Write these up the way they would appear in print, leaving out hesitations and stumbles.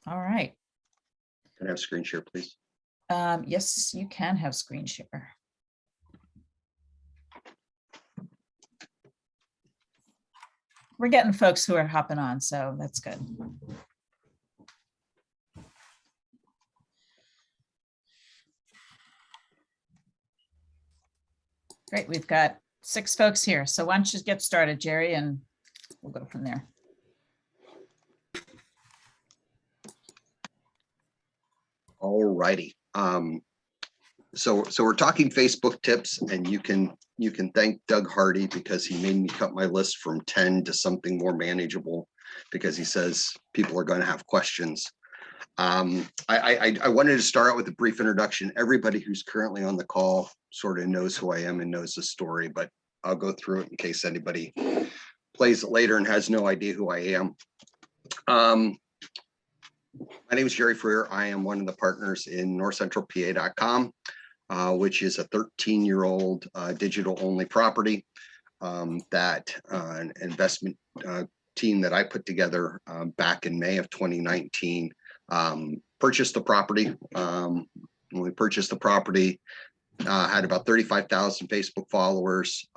All right. Can I have screen share, please? Yes, you can have screen share. We're getting folks who are hopping on, so that's good. Great, we've got 6 folks here. So why don't you get started, Jerry, and we'll go from there. All righty. So we're talking Facebook tips, and you can thank Doug Hardy because he made me cut my list from 10 to something more manageable, because he says people are going to have questions. I wanted to start out with a brief introduction. Everybody who's currently on the call sort of knows who I am and knows the story, but I'll go through it in case anybody plays it later and has no idea who I am. My name is Jerry Frear. I am one of the partners in northcentralpa.com, which is a 13-year-old digital-only property that an investment team that I put together back in May of 2019 purchased the property. When we purchased the property, had about 35,000 Facebook followers,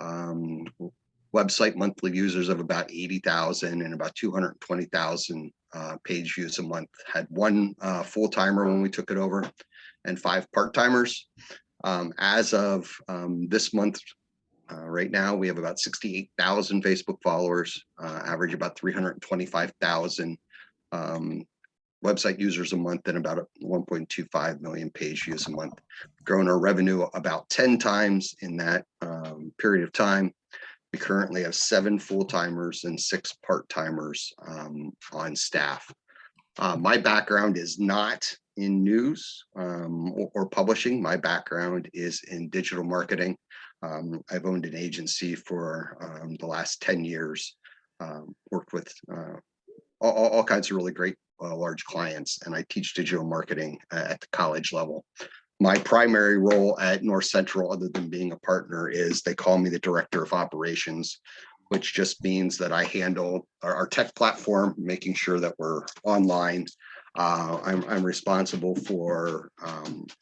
website monthly users of about 80,000, and about 220,000 page views a month. Had 1 full-timer when we took it over and 5 part-timers. As of this month, right now, we have about 68,000 Facebook followers, average about 325,000 website users a month, and about 1.25 million page views a month. Grown our revenue about 10 times in that period of time. We currently have 7 full-timers and 6 part-timers on staff. My background is not in news or publishing. My background is in digital marketing. I've owned an agency for the last 10 years, worked with all kinds of really great large clients, and I teach digital marketing at the college level. My primary role at North Central, other than being a partner, is they call me the director of operations, which just means that I handle our tech platform, making sure that we're online. I'm responsible for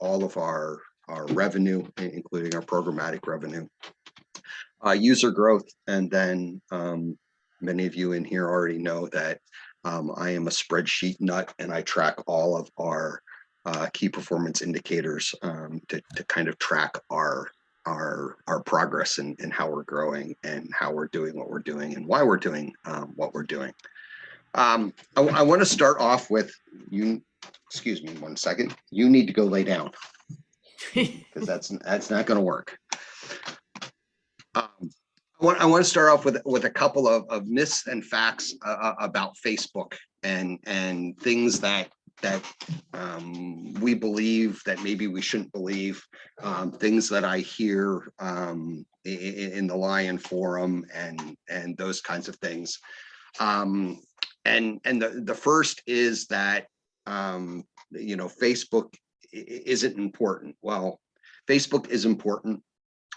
all of our revenue, including our programmatic revenue, user growth, and then many of you in here already know that I am a spreadsheet nut, and I track all of our key performance indicators to kind of track our progress and how we're growing and how we're doing what we're doing and why we're doing what we're doing. I want to start off with you. Excuse me 1 second. You need to go lay down because that's not going to work. I want to start off with a couple of myths and facts about Facebook and things that we believe that maybe we shouldn't believe, things that I hear in the Lion Forum and those kinds of things. And the first is that Facebook isn't important. Well, Facebook is important.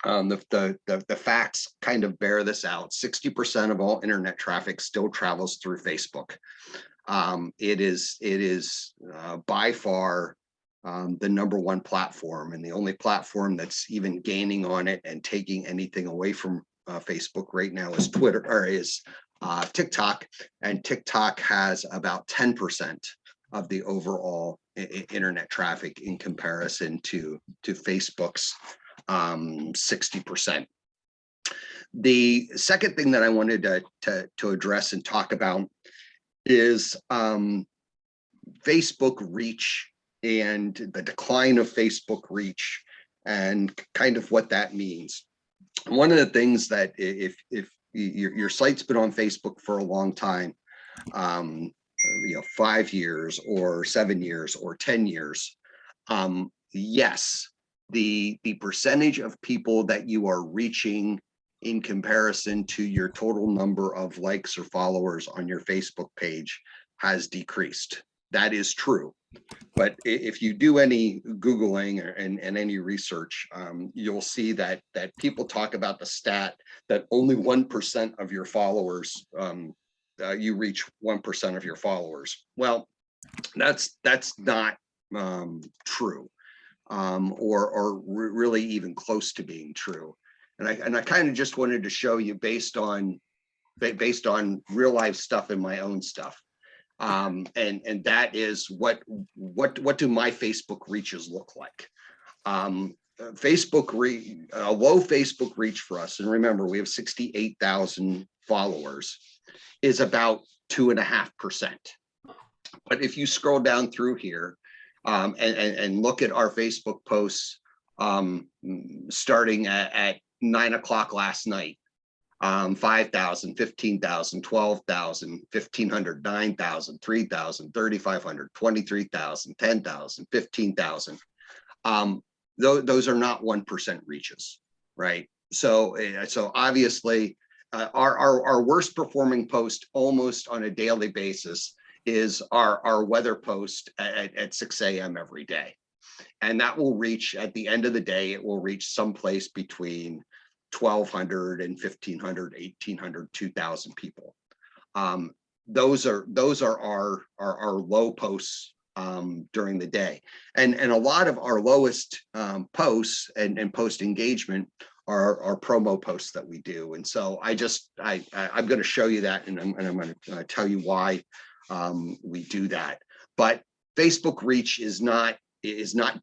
The facts kind of bear this out. 60% of all internet traffic still travels through Facebook. It is by far the #1 platform, and the only platform that's even gaining on it and taking anything away from Facebook right now is Twitter, or is TikTok, and TikTok has about 10% of the overall internet traffic in comparison to Facebook's 60%. The second thing that I wanted to address and talk about is Facebook reach and the decline of Facebook reach and kind of what that means. One of the things that if your site's been on Facebook for a long time, 5 years or 7 years or 10 years, yes, the percentage of people that you are reaching in comparison to your total number of likes or followers on your Facebook page has decreased. That is true. But if you do any Googling and any research, you'll see that people talk about the stat that only 1% of your followers, you reach 1% of your followers. Well, That's not true, or really even close to being true. And I kind of just wanted to show you based on real life stuff and my own stuff. And that is what do my Facebook reaches look like? A low Facebook reach for us, and remember we have 68,000 followers, is about 2.5%. But if you scroll down through here and look at our Facebook posts starting at 9 o'clock last night, 5,000, 15,000, 12,000, 1,500, 9,000, 3,000, 3,500, 23,000, 10,000, 15,000. Those are not 1% reaches, right? So obviously our worst performing post almost on a daily basis is our weather post at 6 a.m. every day. And that will reach, at the end of the day, it will reach someplace between 1,200 and 1,500, 1,800, 2,000 people. Those are our low posts during the day. And a lot of our lowest posts and post engagement are promo posts that we do. And so I'm going to show you that, and I'm going to tell you why we do that. But Facebook reach is not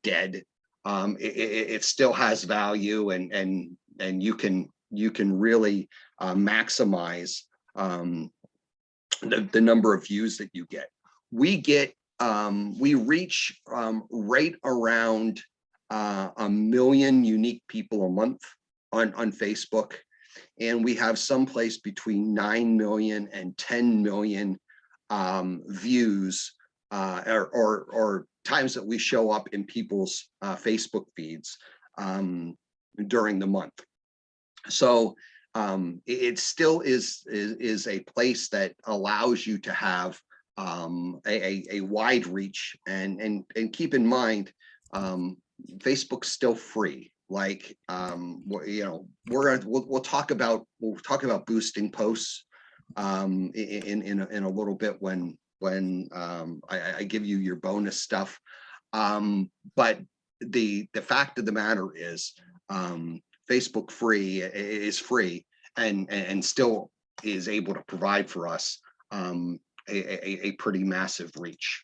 dead. It still has value, and you can really maximize the number of views that you get. We reach right around 1 million unique people a month on Facebook, and we have someplace between 9 million and 10 million views or times that we show up in people's Facebook feeds during the month. So it still is a place that allows you to have a wide reach, and keep in mind, Facebook's still free. Like we'll talk about boosting posts in a little bit when I give you your bonus stuff. But the fact of the matter is, Facebook is free and still is able to provide for us a pretty massive reach.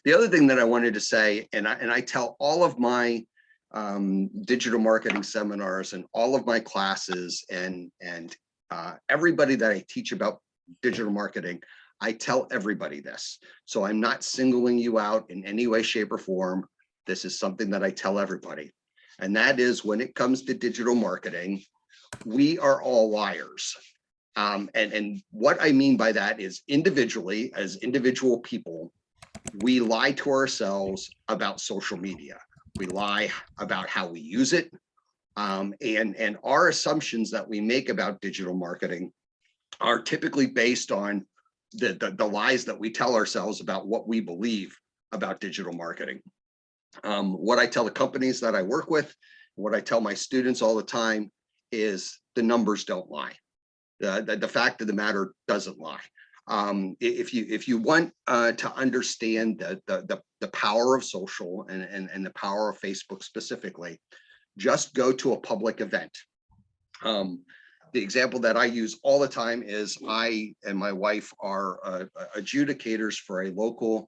The other thing that I wanted to say, and I tell all of my digital marketing seminars and all of my classes and everybody that I teach about digital marketing, I tell everybody this. So I'm not singling you out in any way, shape, or form. This is something that I tell everybody. And that is, when it comes to digital marketing, we are all liars. And what I mean by that is, individually, as individual people, we lie to ourselves about social media. We lie about how we use it. And our assumptions that we make about digital marketing are typically based on the lies that we tell ourselves about what we believe about digital marketing. What I tell the companies that I work with, what I tell my students all the time is, the numbers don't lie. The fact of the matter doesn't lie. If you want to understand the power of social and the power of Facebook specifically, just go to a public event. The example that I use all the time is, I and my wife are adjudicators for a local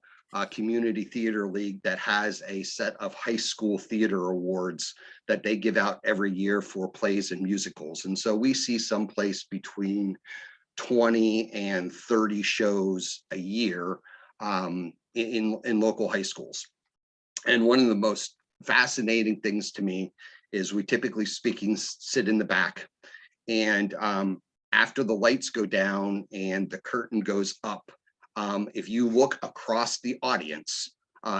community theater league that has a set of high school theater awards that they give out every year for plays and musicals. And so we see someplace between 20 and 30 shows a year in local high schools. And one of the most fascinating things to me is, we typically speaking sit in the back, and after the lights go down and the curtain goes up, if you look across the audience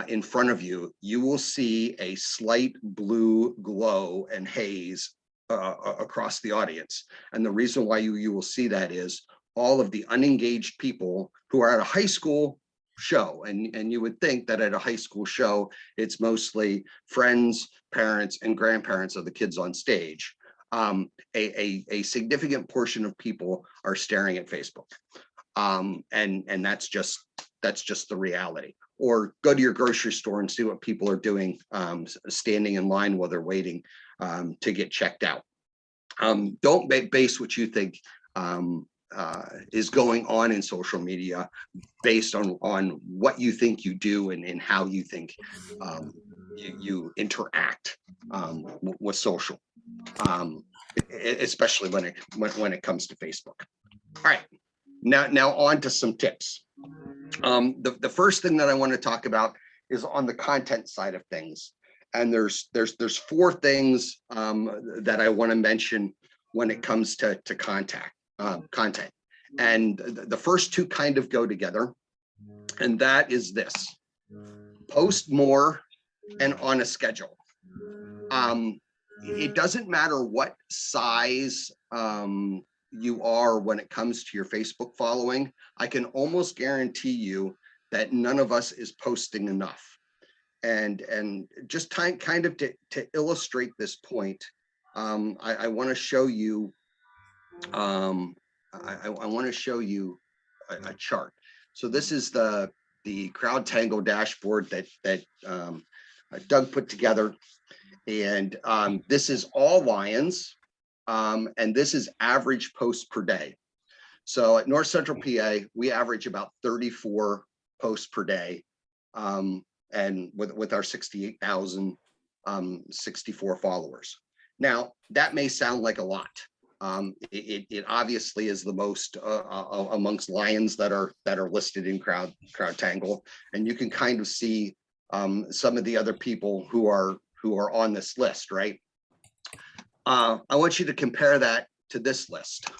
in front of you, you will see a slight blue glow and haze across the audience. And the reason why you will see that is, all of the unengaged people who are at a high school show, and you would think that at a high school show, it's mostly friends, parents, and grandparents of the kids on stage. A significant portion of people are staring at Facebook. And that's just that's just the reality. Or go to your grocery store and see what people are doing, standing in line while they're waiting to get checked out. Don't base what you think is going on in social media based on what you think you do and how you think you interact with social, especially when it comes to Facebook. All right, now on to some tips. The first thing that I want to talk about is on the content side of things, and there's 4 things that I want to mention when it comes to content. And the first 2 kind of go together, and that is this: post more and on a schedule. It doesn't matter what size you are when it comes to your Facebook following. I can almost guarantee you that none of us is posting enough. And just kind of to illustrate this point, I want to show you I want to show you a chart. So this is the CrowdTangle dashboard that Doug put together, and this is all Lions, and this is average posts per day. So at North Central PA, we average about 34 posts per day, and with our 68,064 followers. Now that may sound like a lot. It obviously is the most amongst Lions that are listed in CrowdTangle, and you can kind of see some of the other people who are on this list, right? I want you to compare that to this list.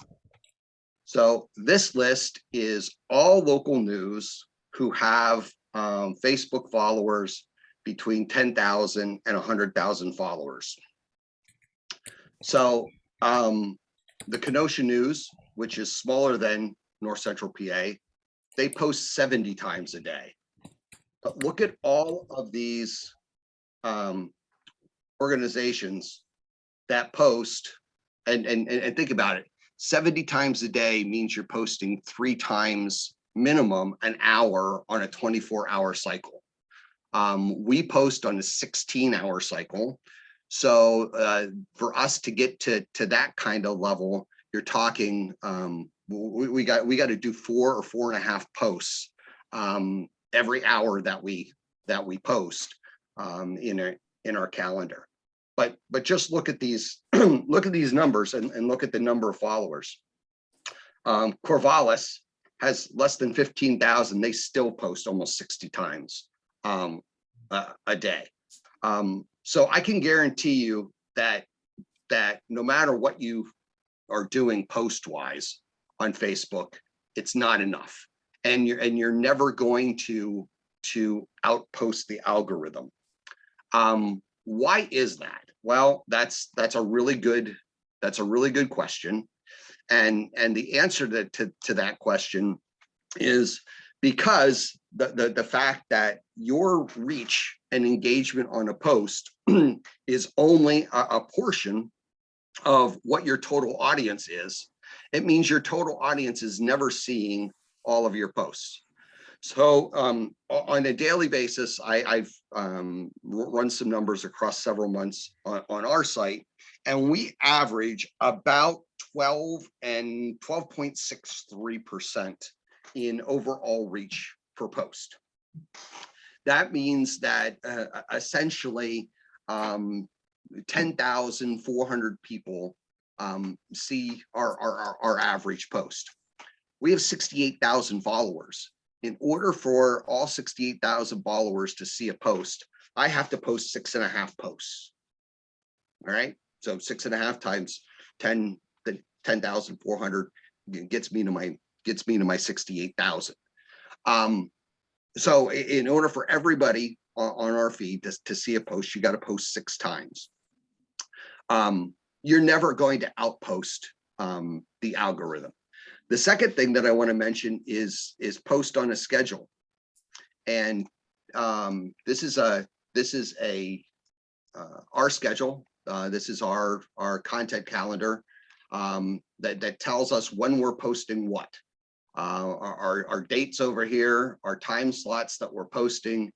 So this list is all local news who have Facebook followers between 10,000 and 100,000 followers. So the Kenosha News, which is smaller than North Central PA, they post 70 times a day. But look at all of these organizations that post, and think about it. 70 times a day means you're posting 3 times minimum an hour on a 24-hour cycle. We post on a 16-hour cycle. So for us to get to that kind of level, you're talking we got to do 4 or 4.5 posts every hour that we post in our calendar. But just look at these look at these numbers and look at the number of followers. Corvallis has less than 15,000. They still post almost 60 times a day. So I can guarantee you that no matter what you are doing post-wise on Facebook, it's not enough, and you're never going to outpost the algorithm. Why is that? Well, that's a really good question, and the answer to that question is because the fact that your reach and engagement on a post is only a portion of what your total audience is. It means your total audience is never seeing all of your posts. So on a daily basis, I've run some numbers across several months on our site, and we average about 12.63% in overall reach per post. That means that essentially 10,400 people see our average post. We have 68,000 followers. In order for all 68,000 followers to see a post, I have to post 6.5 posts. All right, so 6.5 times 10,400 gets me to my 68,000. So in order for everybody on our feed to see a post, you got to post 6 times. You're never going to outpost the algorithm. The second thing that I want to mention is post on a schedule, and this is our schedule. This is our content calendar that tells us when we're posting what. Our dates over here, our time slots that we're posting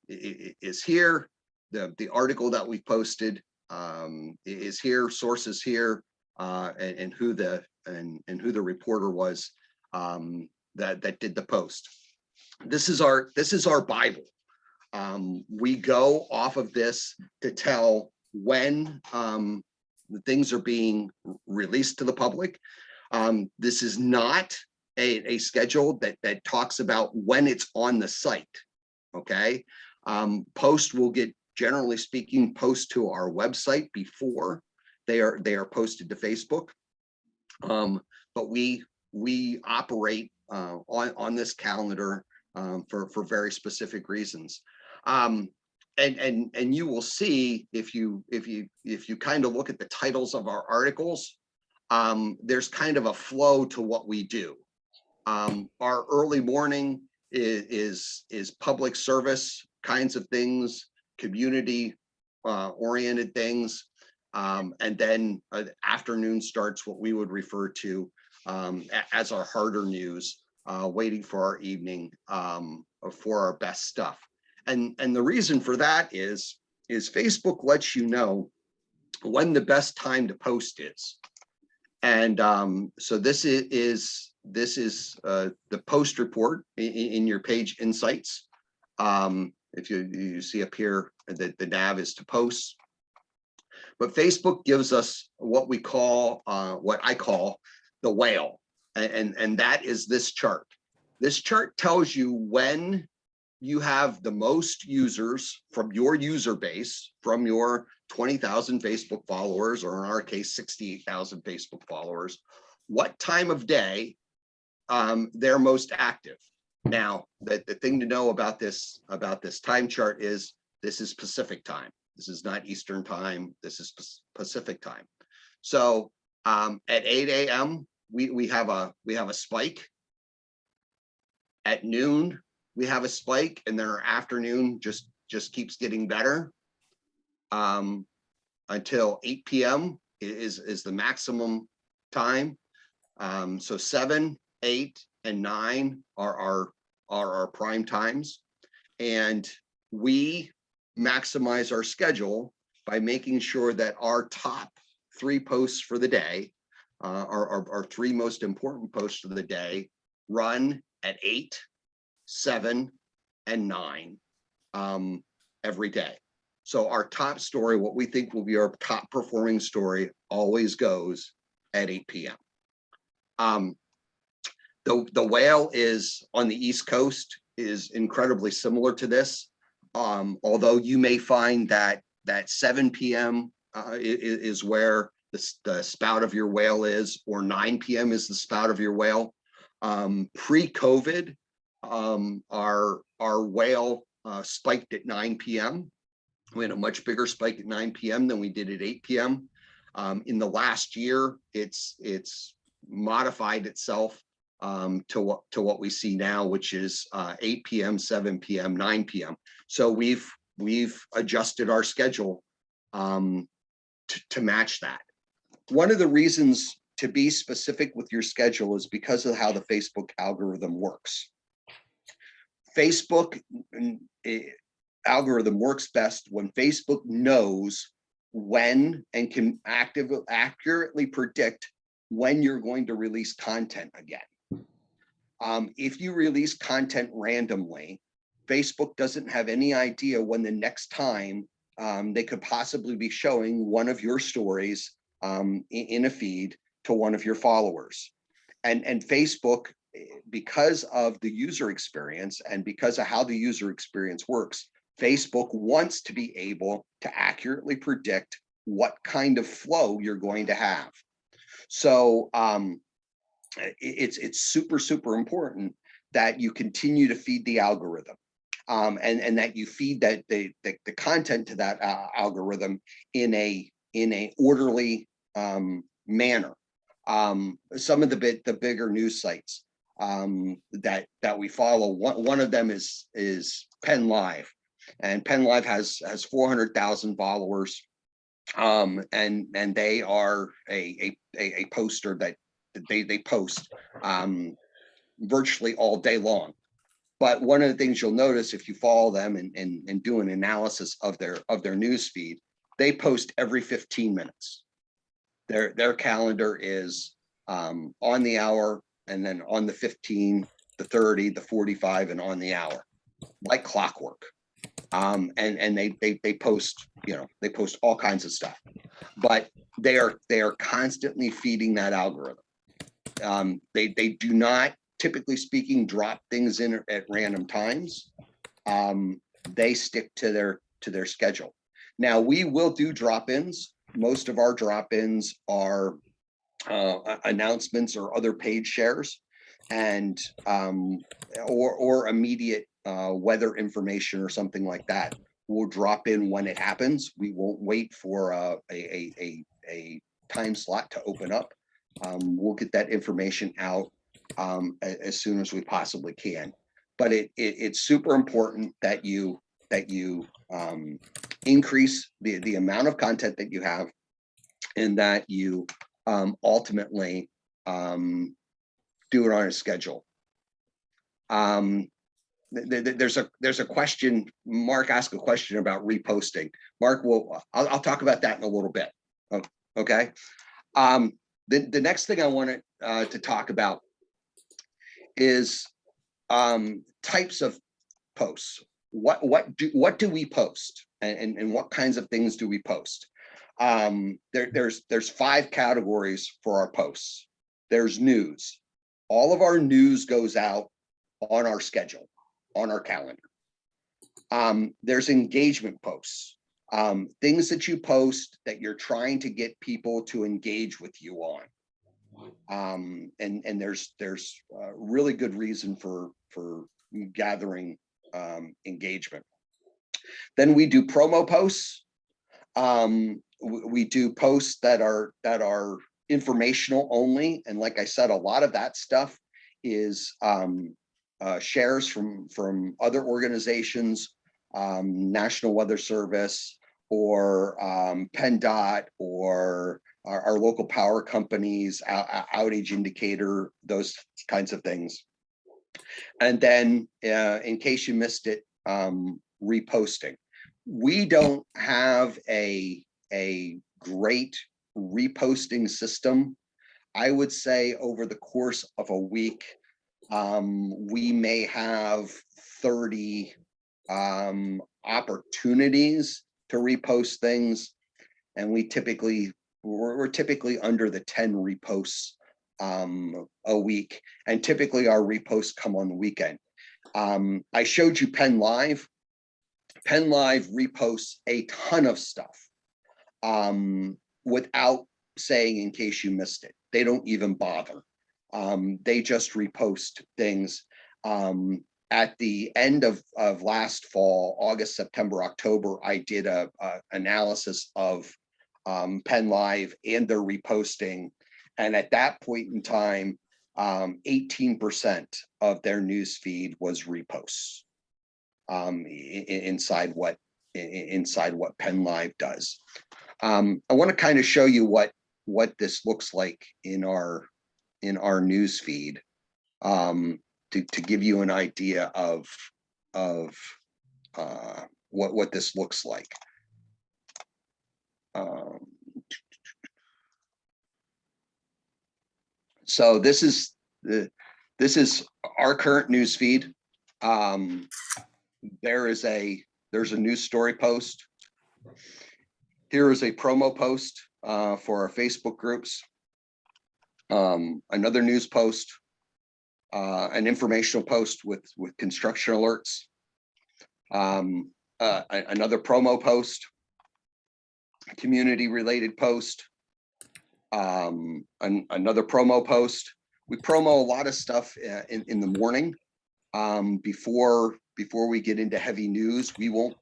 is here. The article that we posted is here, sources here, and who the reporter was that did the post. This is our Bible. We go off of this to tell when the things are being released to the public. This is not a schedule that talks about when it's on the site. Okay. Post will get, generally speaking, post to our website before they are posted to Facebook. But we operate on this calendar for very specific reasons. And you will see if you kind of look at the titles of our articles, there's kind of a flow to what we do. Our early morning is public service kinds of things, community oriented things, and then afternoon starts what we would refer to as our harder news, waiting for our evening for our best stuff. And the reason for that is Facebook lets you know when the best time to post is. And so this is the post report in your page insights. If you see up here that the nav is to post, but Facebook gives us what we call, what I call the whale, and that is this chart. This chart tells you when you have the most users from your user base, from your 20,000 Facebook followers, or in our case, 68,000 Facebook followers, what time of day they're most active. Now, the thing to know about this time chart is this is Pacific time. This is not Eastern time. This is Pacific time. So at 8 a.m. we have a spike. At noon we have a spike, and then our afternoon just keeps getting better until 8 p.m. is the maximum time. So 7, 8, and 9 are our prime times, and we maximize our schedule by making sure that our top 3 posts for the day, our 3 most important posts of the day, run at 8, 7, and 9 every day. So our top story, what we think will be our top performing story, always goes at 8 p.m. The whale is on the East Coast, is incredibly similar to this. Although you may find that 7 p.m. Is where the spout of your whale is, or 9 p.m. is the spout of your whale. Pre-COVID, our whale spiked at 9 p.m. We had a much bigger spike at 9 p.m. than we did at 8 p.m. In the last year, it's modified itself to what we see now, which is 8 p.m., 7 p.m., 9 p.m. So we've adjusted our schedule to match that. One of the reasons to be specific with your schedule is because of how the Facebook algorithm works. Facebook algorithm works best when Facebook knows when and can accurately predict when you're going to release content again. If you release content randomly, Facebook doesn't have any idea when the next time they could possibly be showing one of your stories in a feed to one of your followers. And Facebook, because of the user experience and because of how the user experience works, Facebook wants to be able to accurately predict what kind of flow you're going to have. So it's super important that you continue to feed the algorithm, and that you feed that the content to that algorithm in a orderly manner. Some of the bigger news sites that we follow, one of them is Penn Live, and Penn Live has 400,000 followers, and they are a poster that they post virtually all day long. But one of the things you'll notice if you follow them and do an analysis of their news feed, they post every 15 minutes. Their calendar is on the hour, and then on the 15, the 30, the 45, and on the hour, like clockwork. And they post, they post all kinds of stuff, but they are constantly feeding that algorithm. They do not, typically speaking, drop things in at random times. They stick to their schedule. Now, we will do drop-ins. Most of our drop-ins are announcements or other page shares, and or immediate weather information or something like that. We'll drop in when it happens. We won't wait for a time slot to open up. We'll get that information out as soon as we possibly can. But it's super important that you increase the amount of content that you have, and that you ultimately do it on a schedule. There's a question. Mark asked a question about reposting. Mark, I'll talk about that in a little bit. Okay. The next thing I wanted to talk about is types of posts. What do we post, and what kinds of things do we post? There's 5 categories for our posts. There's news. All of our news goes out on our schedule, on our calendar. There's engagement posts, things that you post that you're trying to get people to engage with you on. And there's really good reason for gathering engagement. Then we do promo posts. We do posts that are informational only, and like I said, a lot of that stuff is shares from other organizations, National Weather Service, or PennDOT, or our local power companies, outage indicator, those kinds of things. And then, in case you missed it, reposting. We don't have a great reposting system. I would say over the course of a week, we may have 30 opportunities to repost things, and we're typically under the 10 reposts a week, and typically our reposts come on the weekend. I showed you Penn Live. Penn Live reposts a ton of stuff without saying in case you missed it. They don't even bother. They just repost things. At the end of last fall, August, September, October, I did a analysis of Penn Live and their reposting. And at that point in time, 18% of their news feed was reposts inside what Penn Live does. I want to kind of show you what this looks like in our news feed, to give you an idea of what this looks like. So this is our current news feed. There's a news story post. Here is a promo post for our Facebook groups. Another news post, an informational post with construction alerts. Another promo post, community related post. Another promo post. We promo a lot of stuff in the morning before we get into heavy news. We will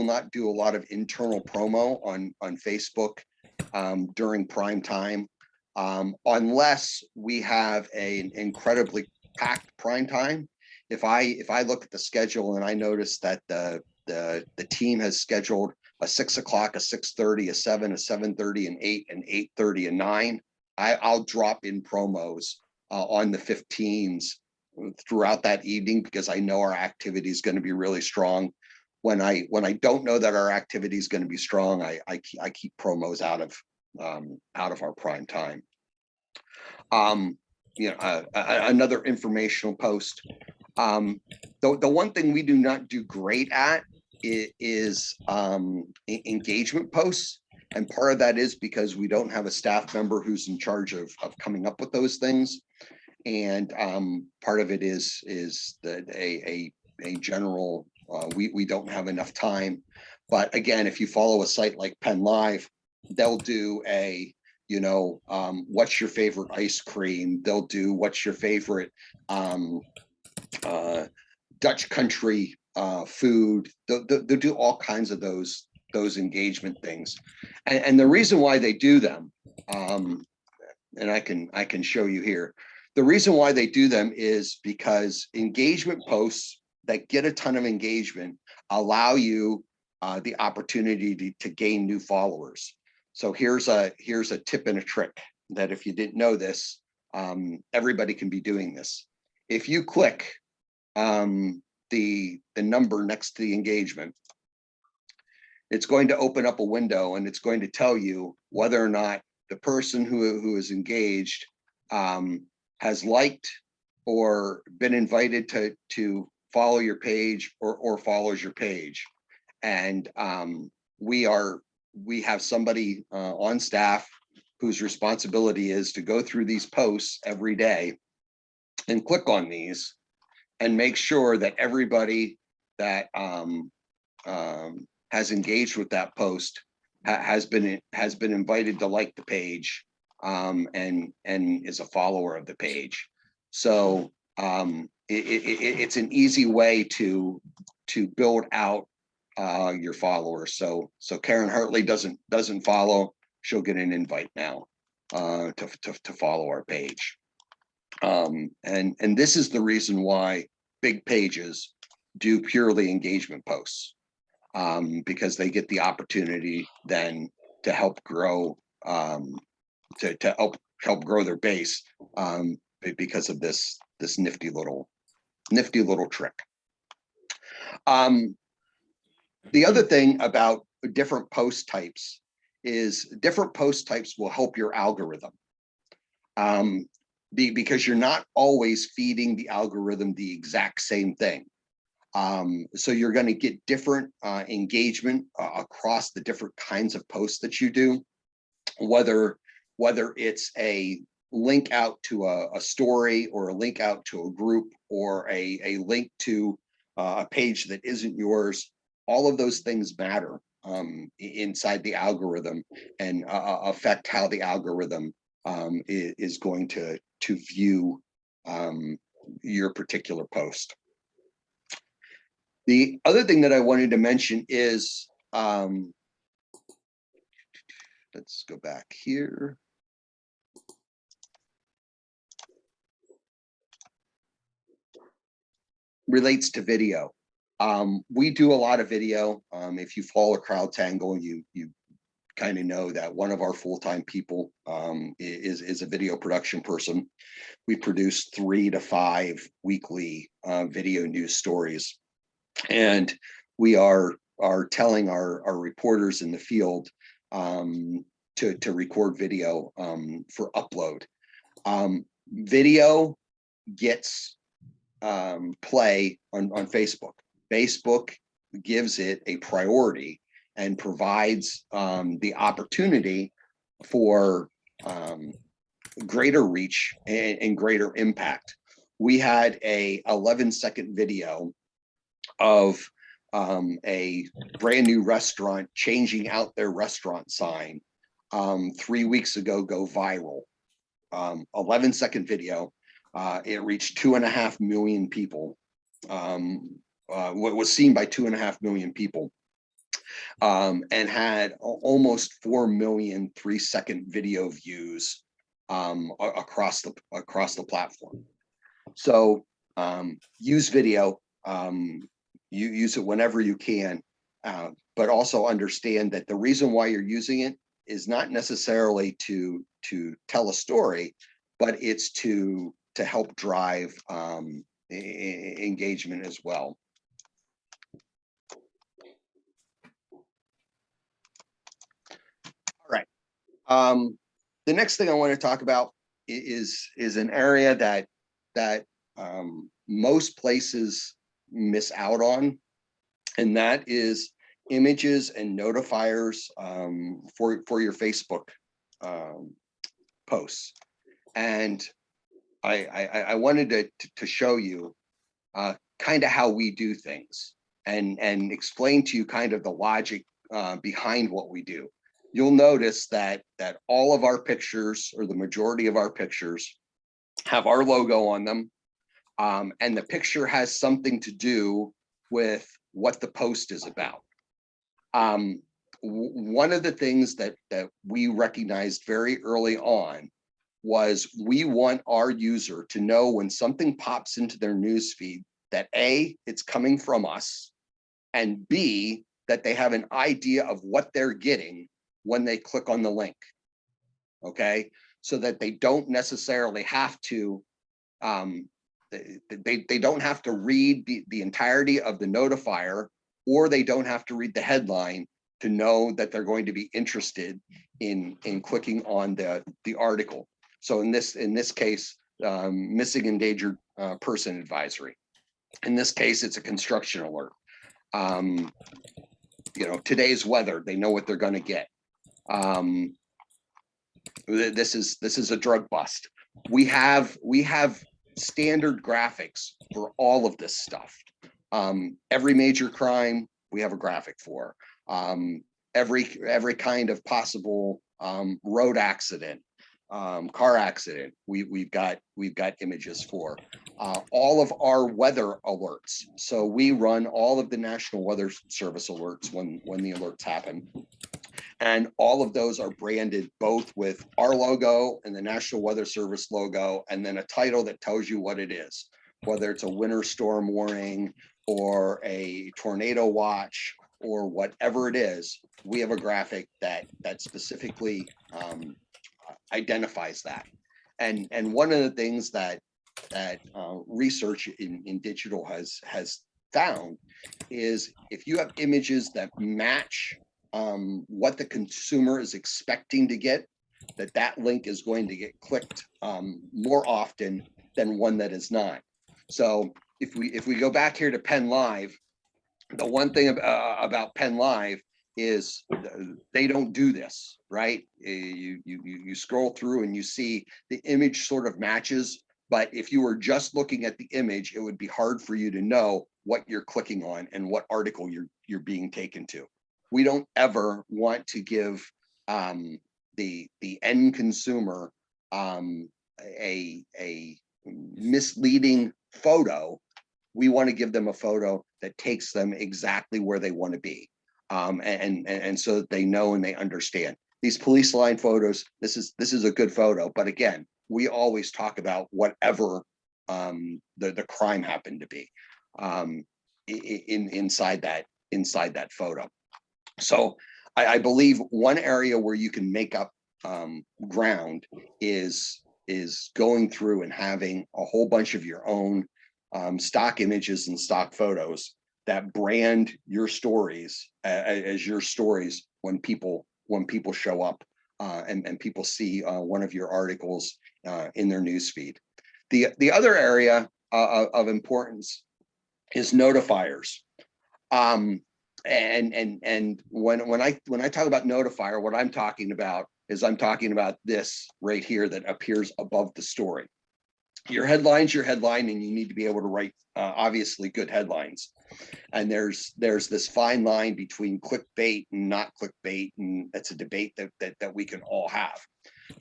not do a lot of internal promo on Facebook during prime time, unless we have an incredibly packed prime time. If I look at the schedule and I notice that the team has scheduled a 6 o'clock, a 6:30, a 7, a 7:30, an 8, an 8:30, and 9, I'll drop in promos on the 15s throughout that evening, because I know our activity is going to be really strong. When I don't know that our activity is going to be strong, I keep promos out of our prime time. Another informational post. The one thing we do not do great at is engagement posts. And part of that is because we don't have a staff member who's in charge of coming up with those things. And part of it is that a general, we don't have enough time. But again, if you follow a site like Penn Live, they'll do a, what's your favorite ice cream? They'll do what's your favorite Dutch country food. They'll do all kinds of those engagement things. And the reason why they do them, and I can show you here, the reason why they do them is because engagement posts that get a ton of engagement allow you the opportunity to gain new followers. So here's a tip and a trick that if you didn't know this, everybody can be doing this. If you click the number next to the engagement, it's going to open up a window and it's going to tell you whether or not the person who is engaged has liked or been invited to follow your page or follows your page. And we have somebody on staff whose responsibility is to go through these posts every day and click on these and make sure that everybody that has engaged with that post has been invited to like the page and is a follower of the page. So it's an easy way to build out your followers. So Karen Hartley doesn't follow, she'll get an invite now to follow our page. And this is the reason why big pages do purely engagement posts, because they get the opportunity then to help grow to help grow their base because of this nifty little trick. The other thing about different post types is different post types will help your algorithm. Because you're not always feeding the algorithm the exact same thing. So you're going to get different engagement across the different kinds of posts that you do, whether it's a link out to a story or a link out to a group or a link to a page that isn't yours. All of those things matter inside the algorithm and affect how the algorithm is going to view your particular post. The other thing that I wanted to mention is, let's go back here. Relates to video. We do a lot of video. If you follow CrowdTangle, you kind of know that one of our full-time people is a video production person. We produce 3 to 5 weekly video news stories, and we are telling our reporters in the field to record video for upload. Video gets play on Facebook. Facebook gives it a priority and provides the opportunity for greater reach and greater impact. We had a 11-second video of a brand new restaurant changing out their restaurant sign 3 weeks ago go viral. 11-second video. It reached 2.5 million people. Was seen by 2.5 million people. And had almost 4 million 3-second video views across the platform. So use video, you use it whenever you can, but also understand that the reason why you're using it is not necessarily to tell a story, but it's to help drive engagement as well. All right. The next thing I want to talk about is an area that most places miss out on, and that is images and notifiers for your Facebook posts. And I wanted to show you kind of how we do things and explain to you kind of the logic behind what we do. You'll notice that all of our pictures, or the majority of our pictures, have our logo on them. And the picture has something to do with what the post is about. One of the things that we recognized very early on was we want our user to know when something pops into their newsfeed that A, it's coming from us, and B, that they have an idea of what they're getting when they click on the link. Okay, so that they don't necessarily have to they don't have to read the entirety of the notifier, or they don't have to read the headline to know that they're going to be interested in clicking on the article. So in this case, missing endangered person advisory. In this case, it's a construction alert. You know, today's weather, they know what they're going to get. This is a drug bust. We have standard graphics for all of this stuff. Every major crime, we have a graphic for. Every kind of possible road accident, car accident, we've got images for. All of our weather alerts. So we run all of the National Weather Service alerts when the alerts happen. And all of those are branded both with our logo and the National Weather Service logo, and then a title that tells you what it is, whether it's a winter storm warning or a tornado watch or whatever it is. We have a graphic that specifically identifies that. And one of the things that research in digital has found is if you have images that match what the consumer is expecting to get, that link is going to get clicked more often than one that is not. So if we go back here to Penn Live, the one thing about Penn Live is they don't do this, right? You scroll through and you see the image sort of matches, but if you were just looking at the image, it would be hard for you to know what you're clicking on and what article you're being taken to. We don't ever want to give the end consumer a misleading photo. We want to give them a photo that takes them exactly where they want to be, and so that they know and they understand. These police line photos, this is a good photo, but again, we always talk about whatever the crime happened to be inside that photo. So I believe one area where you can make up ground is going through and having a whole bunch of your own stock images and stock photos that brand your stories as your stories when people show up and people see one of your articles in their newsfeed. The other area of importance is notifiers. And when I talk about notifier, what I'm talking about is I'm talking about this right here that appears above the story. Your headline's your headline, and you need to be able to write obviously good headlines. And there's this fine line between clickbait and not clickbait, and that's a debate that we can all have.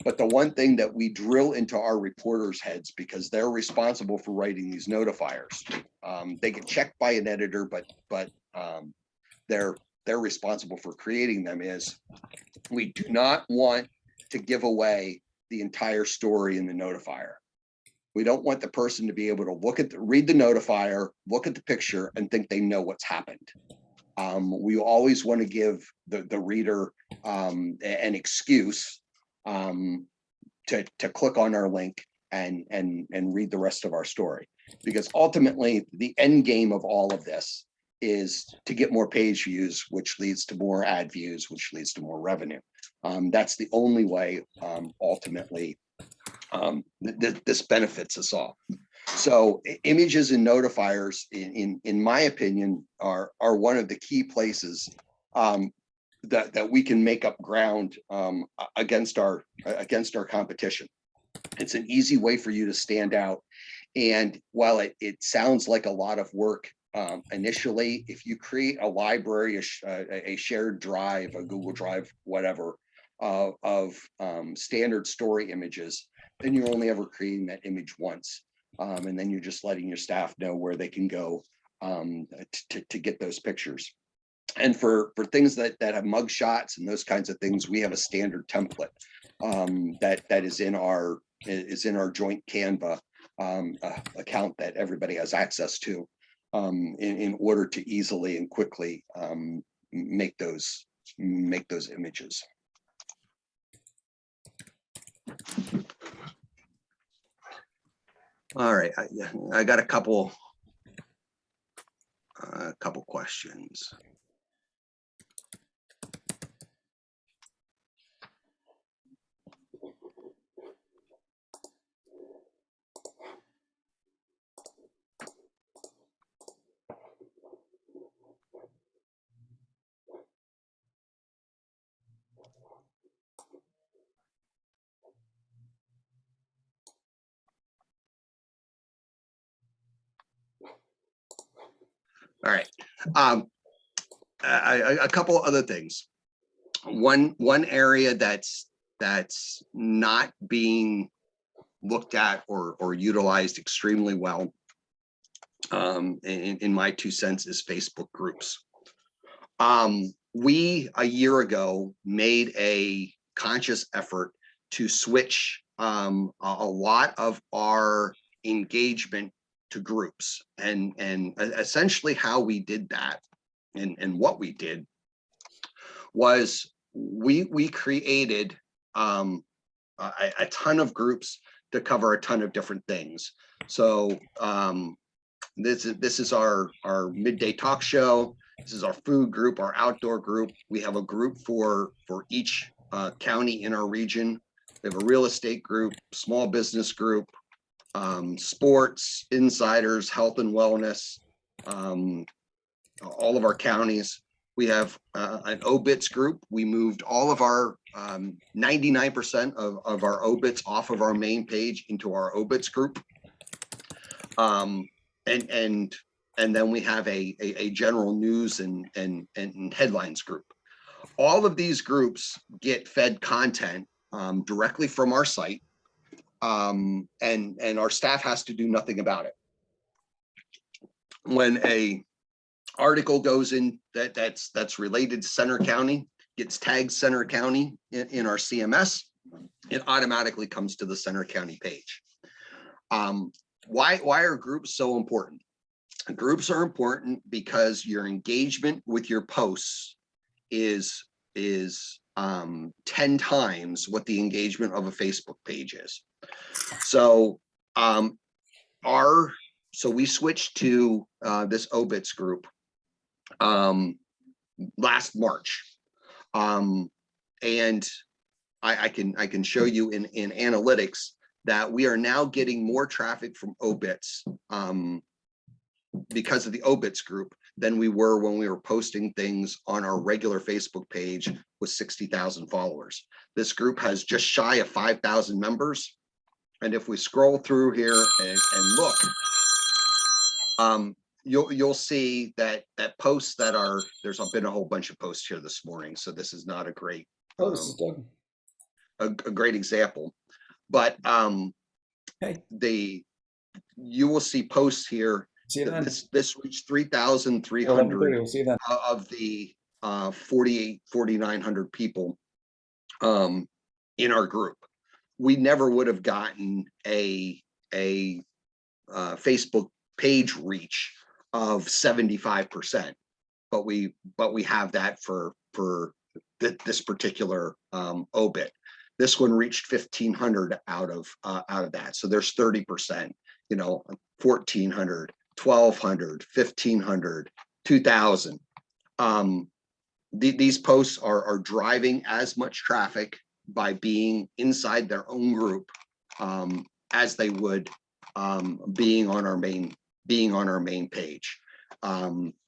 But the one thing that we drill into our reporters' heads, because they're responsible for writing these notifiers, they get checked by an editor, but they're responsible for creating them, is we do not want to give away the entire story in the notifier. We don't want the person to be able to read the notifier, look at the picture, and think they know what's happened. We always want to give the reader an excuse to click on our link and read the rest of our story. Because ultimately, the end game of all of this is to get more page views, which leads to more ad views, which leads to more revenue. That's the only way, ultimately, this benefits us all. So images and notifiers, in my opinion, are one of the key places that we can make up ground against our competition. It's an easy way for you to stand out. And while it sounds like a lot of work initially, if you create a library, a shared drive, a Google Drive, whatever, of standard story images, then you're only ever creating that image once. And then you're just letting your staff know where they can go to get those pictures. And for things that have mug shots and those kinds of things, we have a standard template that is in our joint Canva account that everybody has access to in order to easily and quickly make those images. All right, I got a couple questions. All right, a couple other things. One area that's not being looked at or utilized extremely well, in my 2 cents, is Facebook groups. We a year ago made a conscious effort to switch a lot of our engagement to groups, and essentially how we did that and what we did was we created a ton of groups to cover a ton of different things. So this is our midday talk show. This is our food group, our outdoor group. We have a group for each county in our region. We have a real estate group, small business group, sports, insiders, health and wellness, all of our counties. We have an obits group. We moved all of our 99% of our obits off of our main page into our obits group. And then we have a general news and headlines group. All of these groups get fed content directly from our site, and our staff has to do nothing about it. When a article goes in that's related to Center County, gets tagged Center County in our CMS, it automatically comes to the Center County page. Why are groups so important? Groups are important because your engagement with your posts is 10 times what the engagement of a Facebook page is. So so we switched to this obits group last March, and I can show you in analytics that we are now getting more traffic from obits because of the obits group than we were when we were posting things on our regular Facebook page with 60,000 followers. This group has just shy of 5,000 members, and if we scroll through here and look, you'll see that posts that are, there's been a whole bunch of posts here this morning, so this is not a great a great example, but hey, you will see posts here. This reached 3,300 of the 4,900 people in our group. We never would have gotten a Facebook page reach of 75%, but we have that for this particular obit. This one reached 1,500 out of that. So there's 30%, 1,400, 1,200, 1,500, 2,000. These posts are driving as much traffic by being inside their own group as they would being on our main page.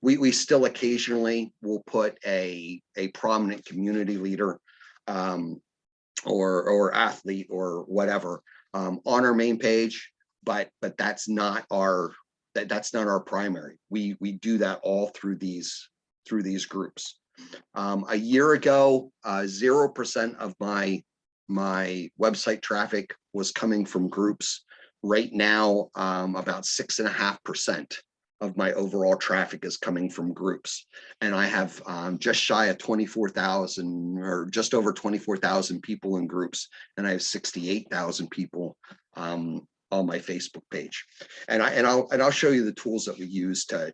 We still occasionally will put a prominent community leader or athlete or whatever on our main page, but that's not our primary. We do that all through these groups. A year ago, 0% of my website traffic was coming from groups. Right now, about 6.5% of my overall traffic is coming from groups. And I have just shy of 24,000 or just over 24,000 people in groups. And I have 68,000 people on my Facebook page. And I'll show you the tools that we use to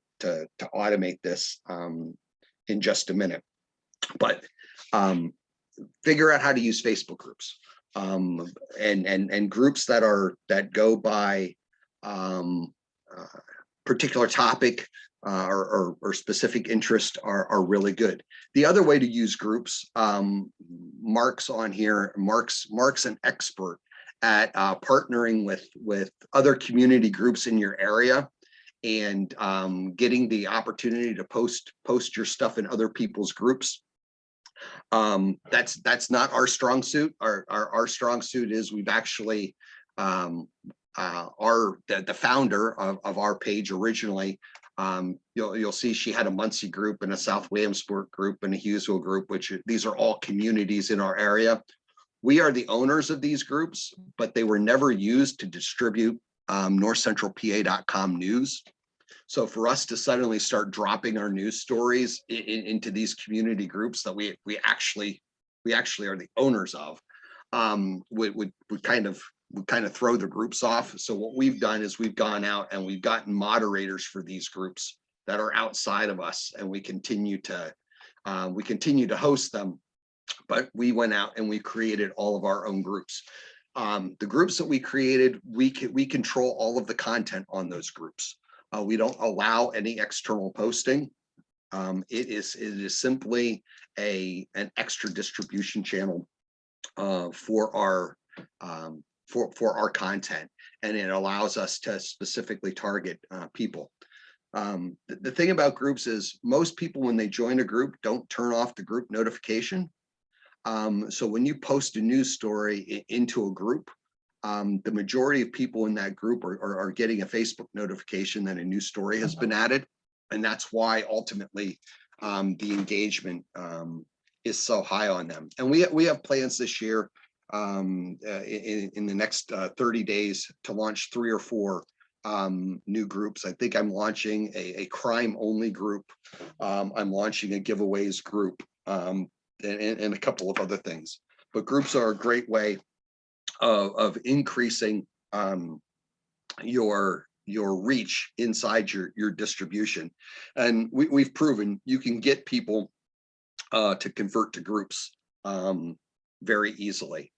automate this in just a minute. But figure out how to use Facebook groups and groups that go by particular topic or specific interest are really good. The other way to use groups, Mark's on here. Mark's an expert at partnering with other community groups in your area and getting the opportunity to post your stuff in other people's groups. That's not our strong suit. Our strong suit is we've actually the founder of our page originally, you'll see she had a Muncie group and a South Williamsport group and a Hughesville group, which these are all communities in our area. We are the owners of these groups, but they were never used to distribute northcentralpa.com news. So for us to suddenly start dropping our news stories into these community groups that we actually are the owners of, would kind of throw the groups off. So what we've done is we've gone out and we've gotten moderators for these groups that are outside of us, and we continue to host them. But we went out and we created all of our own groups. The groups that we created, we control all of the content on those groups. We don't allow any external posting. It is simply an extra distribution channel for our content, and it allows us to specifically target people. The thing about groups is most people, when they join a group, don't turn off the group notification. So when you post a news story into a group, the majority of people in that group are getting a Facebook notification that a new story has been added. And that's why ultimately the engagement is so high on them. And we have plans this year in the next 30 days to launch 3 or 4 new groups. I think I'm launching a crime only group. I'm launching a giveaways group and a couple of other things. But groups are a great way of increasing your reach inside your distribution. And we've proven you can get people to convert to groups very easily.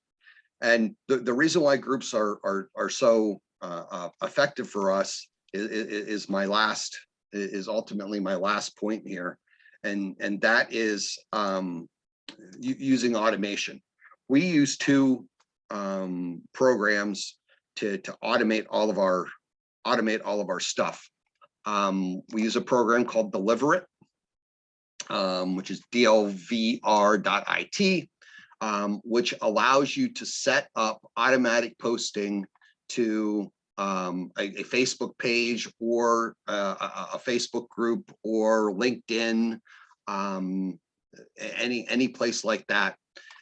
And the reason why groups are so effective for us is ultimately my last point here, and that is using automation. We use 2 programs to automate all of our stuff. We use a program called Deliver It, which is dlvr.it, which allows you to set up automatic posting to a Facebook page or a Facebook group or LinkedIn, any place like that.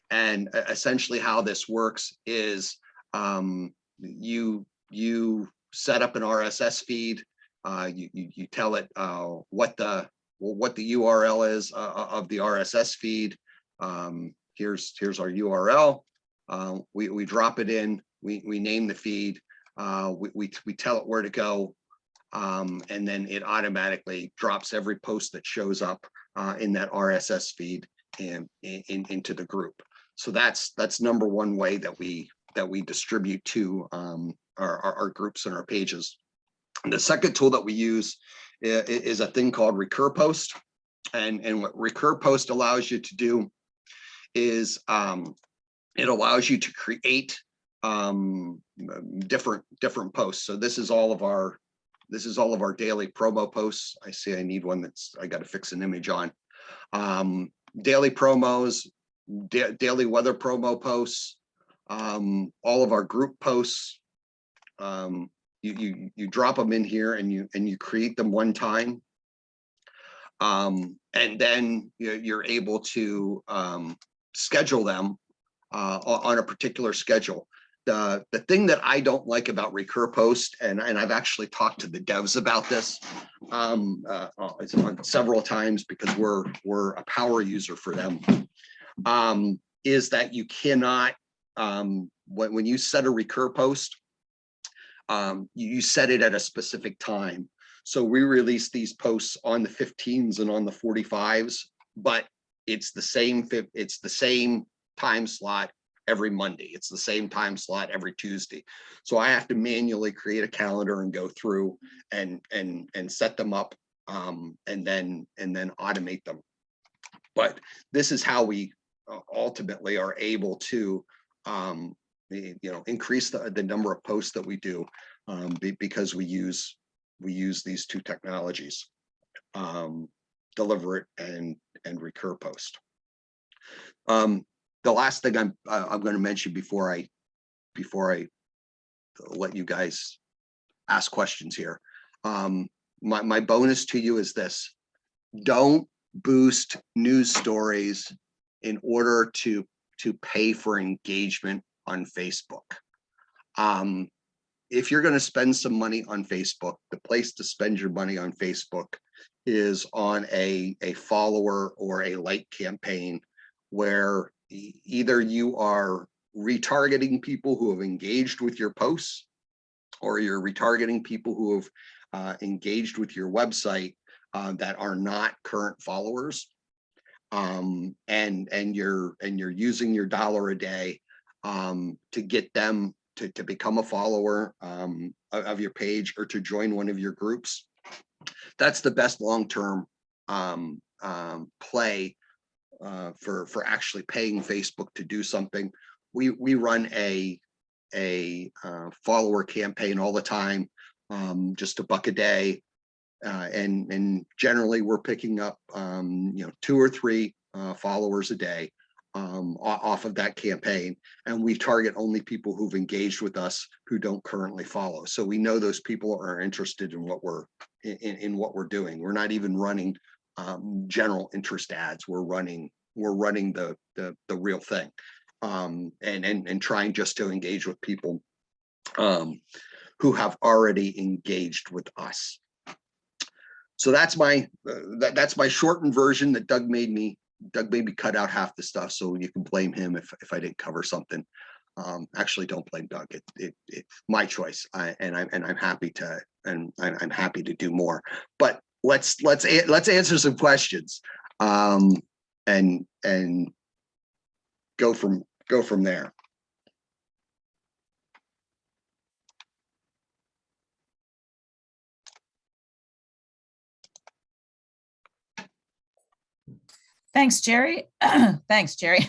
And essentially how this works is you set up an RSS feed, you tell it what the URL is of the RSS feed. Here's our URL. We drop it in, we name the feed, we tell it where to go, and then it automatically drops every post that shows up in that RSS feed and into the group. So that's number one way that we distribute to our groups and our pages. And the second tool that we use is a thing called Recur Post. And what Recur Post allows you to do is it allows you to create different posts. So this is all of our daily promo posts. I see I need one I got to fix an image on. Daily promos, daily weather promo posts, all of our group posts. You drop them in here and you create them one time. And then you're able to schedule them on a particular schedule. The thing that I don't like about Recur Post, and I've actually talked to the devs about this several times because we're a power user for them, is that you cannot, when you set a Recur Post, you set it at a specific time. So we release these posts on the 15s and on the 45s, but it's the same time slot every Monday. It's the same time slot every Tuesday. So I have to manually create a calendar and go through and set them up and then automate them. But this is how we ultimately are able to increase the number of posts that we do because we use these two technologies, Deliver It and Recur Post. The last thing I'm going to mention before I let you guys ask questions here, my bonus to you is this: don't boost news stories in order to pay for engagement on Facebook. If you're going to spend some money on Facebook, the place to spend your money on Facebook is on a follower or a like campaign, where either you are retargeting people who have engaged with your posts, or you're retargeting people who have engaged with your website that are not current followers, and you're using your $1 a day to get them to become a follower of your page or to join one of your groups. That's the best long-term play for actually paying Facebook to do something. We run a follower campaign all the time, just $1 a day, and generally we're picking up 2 or 3 followers a day off of that campaign, and we target only people who've engaged with us who don't currently follow. So we know those people are interested in what we're doing. We're not even running general interest ads. We're running the real thing, and trying just to engage with people who have already engaged with us. So that's my shortened version that Doug made me cut out half the stuff, so you can blame him if I didn't cover something. Actually, don't blame Doug. It's my choice, and I'm happy to do more. But let's answer some questions, and go from there. Thanks, Jerry. Thanks, Jerry.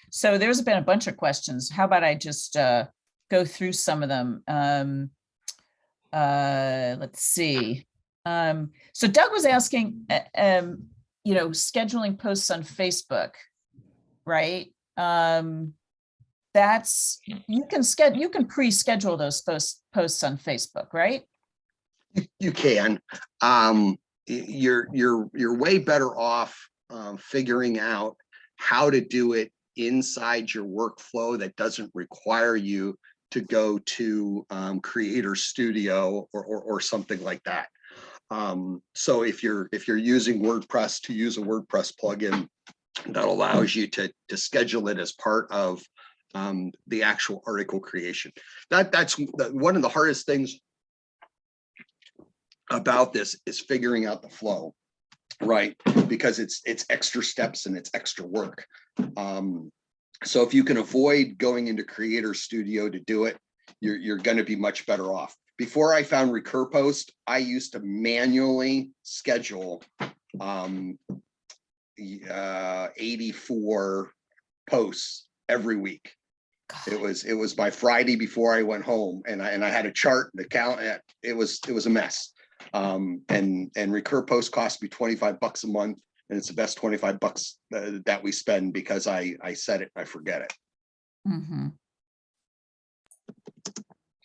So there's been a bunch of questions. How about I just go through some of them? Let's see. So Doug was asking, scheduling posts on Facebook, right? That's you can pre-schedule those posts on Facebook, right? You can. You're way better off figuring out how to do it inside your workflow that doesn't require you to go to Creator Studio or something like that. So if you're using WordPress, to use a WordPress plugin that allows you to schedule it as part of the actual article creation. That's one of the hardest things about this, is figuring out the flow. right? Because it's extra steps and it's extra work. So if you can avoid going into Creator Studio to do it, you're going to be much better off. Before I found Recur Post, I used to manually schedule 84 posts every week. It was my Friday before I went home, and I had a chart, and account. It was a mess. And Recur Post cost me $25 a month, and it's the best $25 that we spend because I set it, I forget it. Mm-hmm.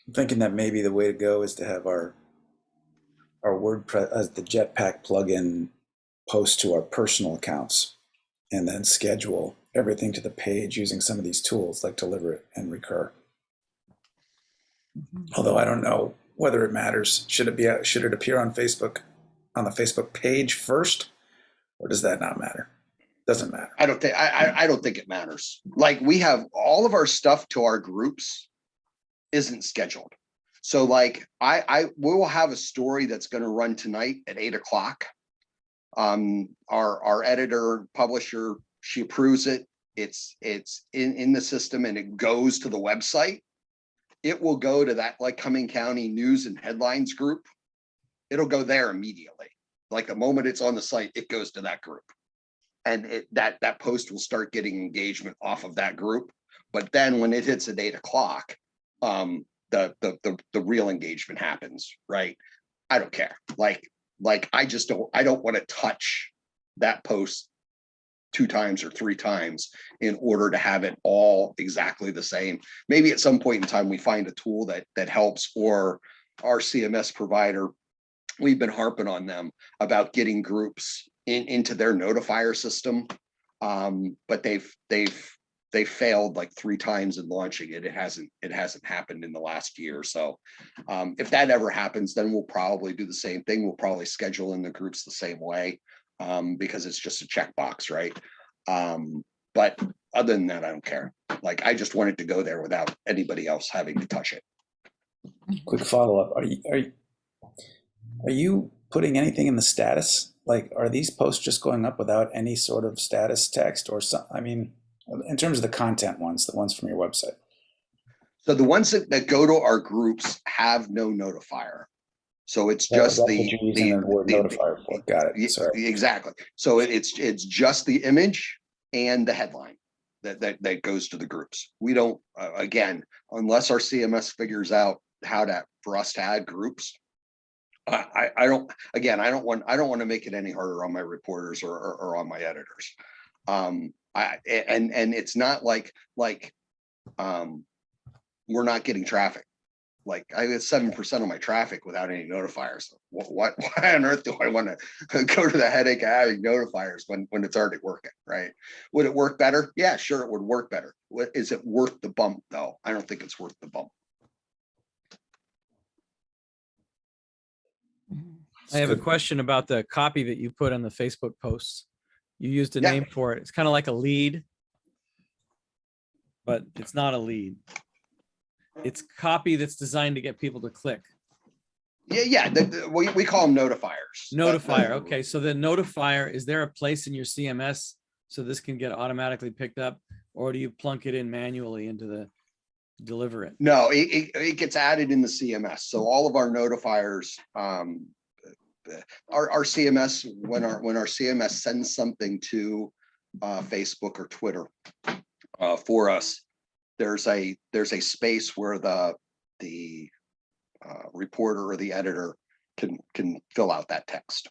I'm thinking that maybe the way to go is to have our WordPress as the Jetpack plugin post to our personal accounts, and then schedule everything to the page using some of these tools like Deliver It and Recur. Mm-hmm. Although I don't know whether it matters. Should it appear on Facebook, on the Facebook page first, or does that not matter? Doesn't matter. I don't think it matters. Like, we have all of our stuff to our groups isn't scheduled. So like we will have a story that's going to run tonight at 8 o'clock. Our editor, publisher, she approves it. It's in the system, and it goes to the website. It will go to that, like, Cumming County News and Headlines group. It'll go there immediately. Like, the moment it's on the site, it goes to that group. And that post will start getting engagement off of that group. But then when it hits at 8 o'clock, the real engagement happens, right? I don't care. Like I don't want to touch that post 2 times or 3 times in order to have it all exactly the same. Maybe at some point in time we find a tool that helps, or our CMS provider, we've been harping on them about getting groups into their notifier system, but they've failed like 3 times in launching it. It hasn't happened in the last year. So if that ever happens, then we'll probably do the same thing. We'll probably schedule in the groups the same way, because it's just a checkbox, right? But other than that, I don't care. Like, I just wanted to go there without anybody else having to touch it. Quick follow-up. Are you putting anything in the status? Like, are these posts just going up without any sort of status text or some, I mean, in terms of the content ones, the ones from your website? So the ones that go to our groups have no notifier. So it's just that's what you're using the word notifier for. Got it. Sorry. Exactly. So it's just the image and the headline that goes to the groups. We don't, again, unless our CMS figures out how for us to add groups. I don't want to make it any harder on my reporters or on my editors. And it's not like we're not getting traffic. Like, I get 7% of my traffic without any notifiers. Why on earth do I want to go to the headache of having notifiers when it's already working, right? Would it work better? Yeah, sure, it would work better. Is it worth the bump though? I don't think it's worth the bump. I have a question about the copy that you put on the Facebook posts. You used a name for it. It's kind of like a lead, but it's not a lead. It's copy that's designed to get people to click. Yeah. We call them notifiers. Notifier. Okay. So the notifier, is there a place in your CMS so this can get automatically picked up, or do you plunk it in manually into the Deliver It? No, it gets added in the CMS. So all of our notifiers, our CMS, when our CMS sends something to Facebook or Twitter for us, there's a space where the reporter or the editor can fill out that text.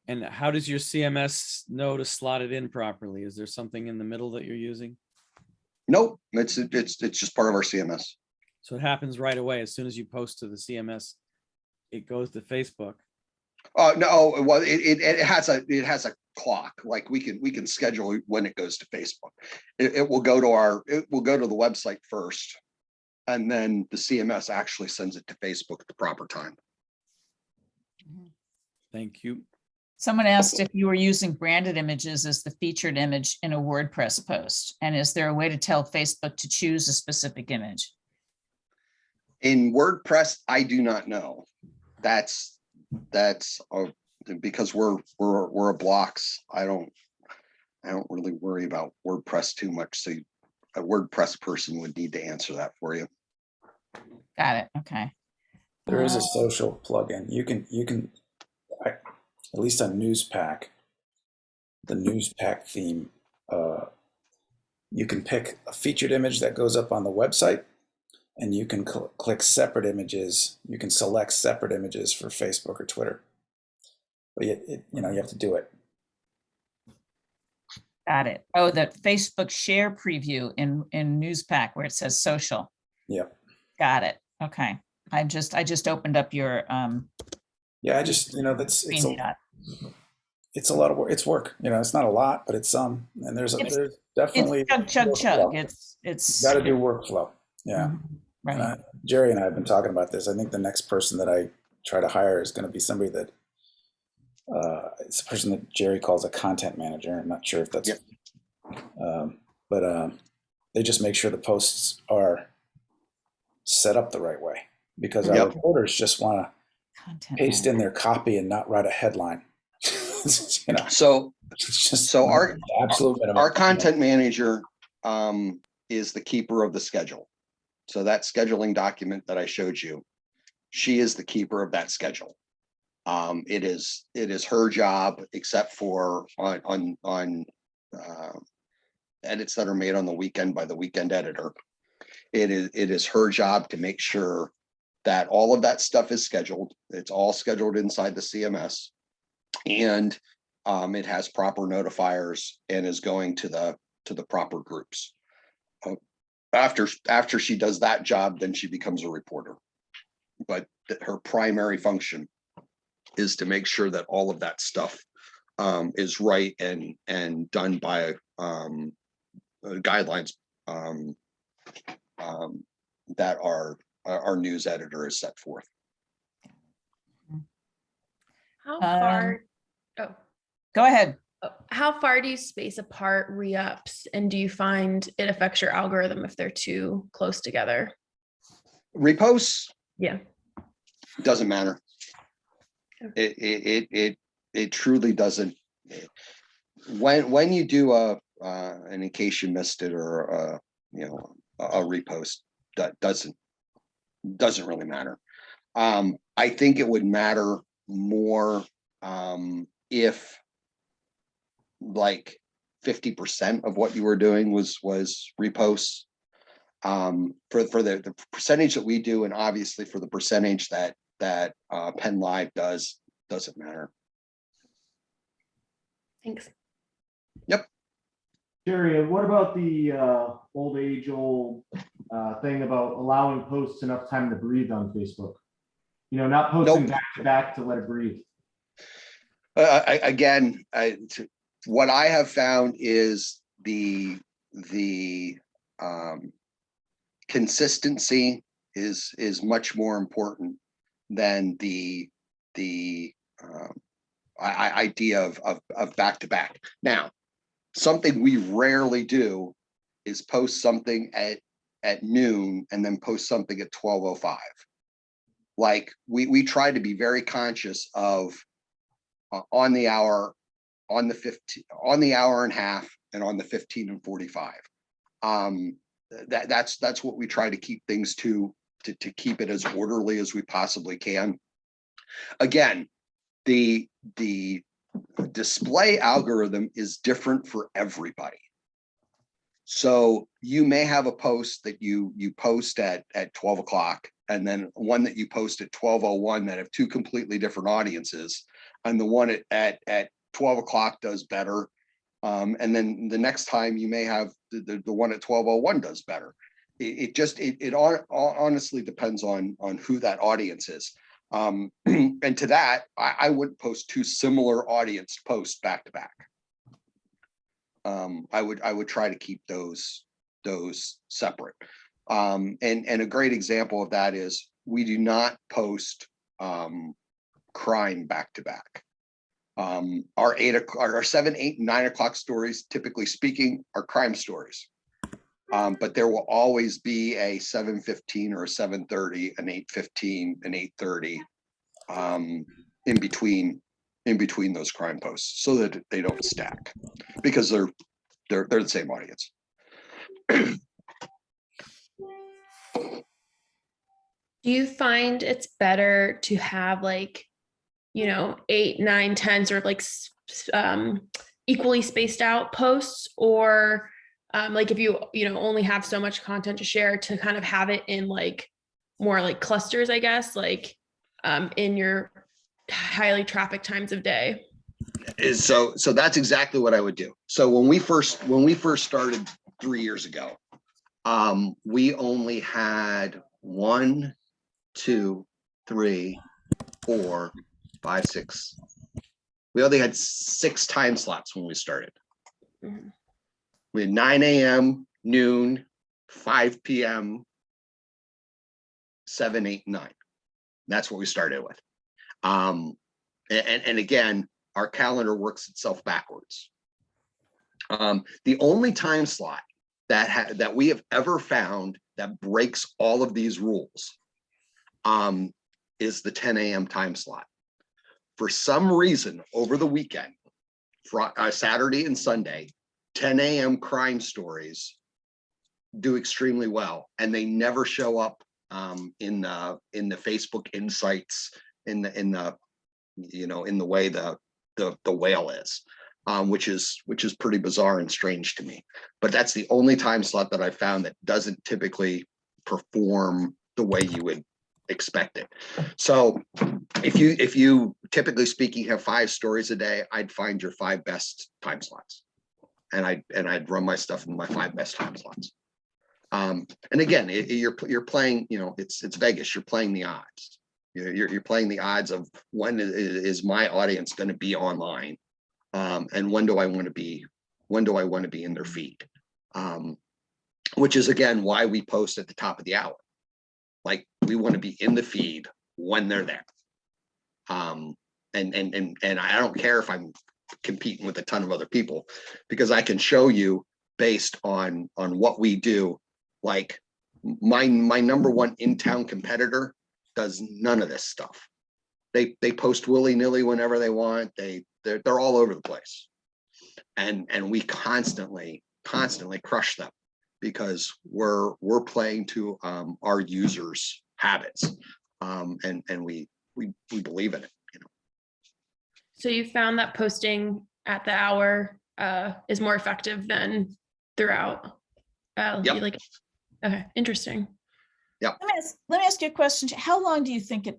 And how does your CMS know to slot it in properly? Is there something in the middle that you're using? Nope, it's just part of our CMS. So it happens right away. As soon as you post to the CMS, it goes to Facebook. No, well, it has a clock. Like, we can schedule when it goes to Facebook. It will go to the website first, and then the CMS actually sends it to Facebook at the proper time. Thank you. Someone asked if you were using branded images as the featured image in a WordPress post, and is there a way to tell Facebook to choose a specific image? In WordPress, I do not know. That's because we're a blocks, I don't really worry about WordPress too much. So a WordPress person would need to answer that for you. Got it. Okay. There is a social plugin. You can, at least on Newspack, the Newspack theme, you can pick a featured image that goes up on the website, and you can click separate images. You can select separate images for Facebook or Twitter. But you have to do it. Got it. Oh, the Facebook share preview in Newspack where it says social. Yeah. Got it. Okay. I just opened up your Yeah, it's screenshot. a lot of work. It's work. It's not a lot, but it's some. And there's definitely It's chug. workflow. It's Got to do workflow. Yeah. Right. And Jerry and I have been talking about this. I think the next person that I try to hire is going to be somebody that it's a person that Jerry calls a content manager. I'm not sure if that's, but they just make sure the posts are set up the right way, because our reporters just want to paste in their copy and not write a headline. So it's just our absolute minimum. Our content manager is the keeper of the schedule. So that scheduling document that I showed you, she is the keeper of that schedule. It is her job, except for on edits that are made on the weekend by the weekend editor. It is her job to make sure that all of that stuff is scheduled. It's all scheduled inside the CMS, and it has proper notifiers and is going to the proper groups. After she does that job, then she becomes a reporter. But her primary function is to make sure that all of that stuff is right and done by guidelines that our news editor has set forth. How far? Go ahead. How far do you space apart re-ups, and do you find it affects your algorithm if they're too close together? Reposts? Yeah. Doesn't matter. It truly doesn't. When you do an in case you missed it, or a repost, that doesn't really matter. I think it would matter more if like 50% of what you were doing was reposts. For the percentage that we do, and obviously for the percentage that Penn Live doesn't matter. Thanks. Yep. Jerry, what about the old thing about allowing posts enough time to breathe on Facebook? Not posting back to back to let it breathe. What I have found is the consistency is much more important than the idea of back to back. Now, something we rarely do is post something at noon and then post something at 12:05. Like we try to be very conscious of on the hour, on the 15, on the hour and a half, and on the 15 and 45. That's what we try to keep things to keep it as orderly as we possibly can. Again, the display algorithm is different for everybody. So you may have a post that you post at 12 o'clock, and then one that you post at 12:01 that have two completely different audiences, and the one at 12 o'clock does better. And then the next time you may have the one at 12:01 does better. It honestly depends on who that audience is. And to that, I wouldn't post two similar audience posts back to back. I would try to keep those separate. And a great example of that is we do not post crime back to back. Our 7, 8, and 9 o'clock stories, typically speaking, are crime stories. But there will always be a 7:15 or a 7:30, an 8:15, an 8:30 in between in between those crime posts so that they don't stack, because they're the same audience. Do you find it's better to have like, 8, 9, 10 sort of like equally spaced out posts, or like if you only have so much content to share, to kind of have it in like more like clusters, I guess, like in your highly trafficked times of day? So that's exactly what I would do. So when we first started 3 years ago, we only had 1, 2, 3, 4, 5, 6. We only had 6 time slots when we started. Mhm. We had 9 a.m., noon, 5 p.m., 7, 8, 9. That's what we started with. And again, our calendar works itself backwards. The only time slot that we have ever found that breaks all of these rules is the 10 a.m. time slot. For some reason, over the weekend, Saturday and Sunday, 10 a.m. crime stories do extremely well, and they never show up in the Facebook insights in the way the whale is, which is pretty bizarre and strange to me. But that's the only time slot that I found that doesn't typically perform the way you would expect it. So if you typically speaking have 5 stories a day, I'd find your 5 best time slots, and I'd run my stuff in my 5 best time slots. And again, you're playing, it's Vegas. You're playing the odds. You're playing the odds of when is my audience going to be online, and when do I want to be in their feed, which is again why we post at the top of the hour. Like, we want to be in the feed when they're there. And I don't care if I'm competing with a ton of other people, because I can show you based on what we do. Like my number 1 in-town competitor does none of this stuff. They post willy-nilly whenever they want. They're all over the place, and we constantly crush them, because we're playing to our users' habits, and we believe in it. So you found that posting at the hour is more effective than throughout. Yep. Okay, interesting. Yep. Let me ask you a question. How long do you think it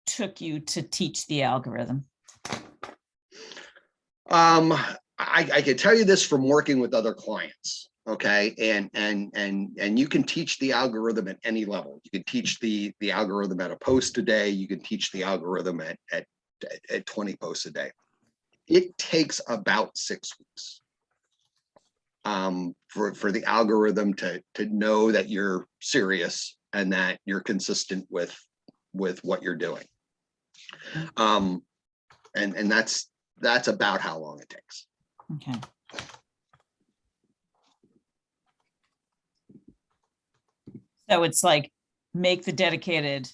took you to teach the algorithm? I can tell you this from working with other clients. Okay. And you can teach the algorithm at any level. You can teach the algorithm at a post a day. You can teach the algorithm at 20 posts a day. It takes about 6 weeks for the algorithm to know that you're serious and that you're consistent with what you're doing. And that's about how long it takes. Okay. So it's like, make the dedicated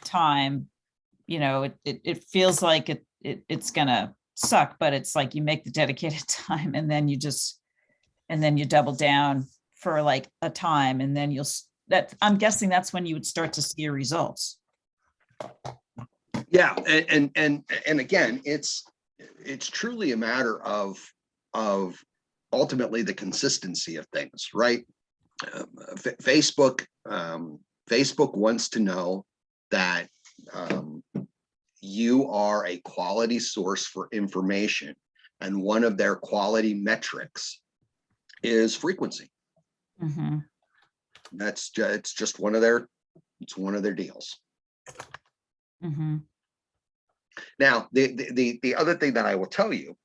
time. It feels like it's gonna suck, but it's like you make the dedicated time, and then you double down for like a time, and then I'm guessing that's when you would start to see your results. Yeah, and again, it's truly a matter of ultimately the consistency of things, right? Facebook wants to know that you are a quality source for information, and one of their quality metrics is frequency. Mm-hmm. It's just one of their deals. Mm-hmm. Now, the other thing that I will tell you,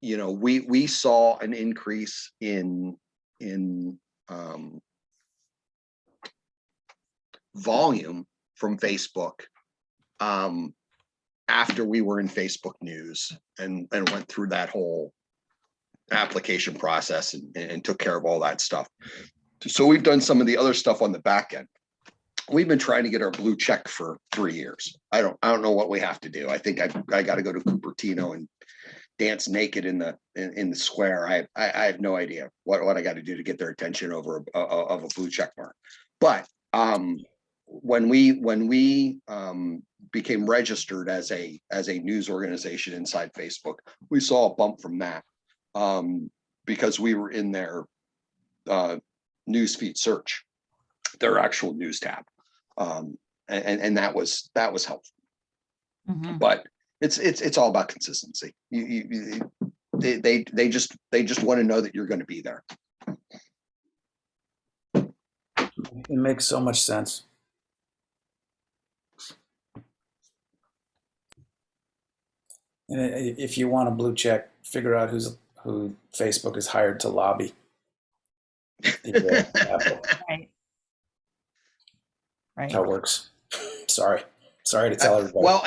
we saw an increase in volume from Facebook after we were in Facebook News and went through that whole application process and took care of all that stuff. So we've done some of the other stuff on the back end. we've been trying to get our blue check for 3 years. I don't know what we have to do. I think I got to go to Cupertino and dance naked in the square. I have no idea what I got to do to get their attention over of a blue check mark. But when we became registered as a news organization inside Facebook, we saw a bump from that because we were in their newsfeed search, their actual news tab, and that was helpful. Mhm. But it's all about consistency. They just want to know that you're going to be there. It makes so much sense. And if you want a blue check, figure out who Facebook is hired to lobby. Right. Right. How it works. Sorry to tell everybody. Well,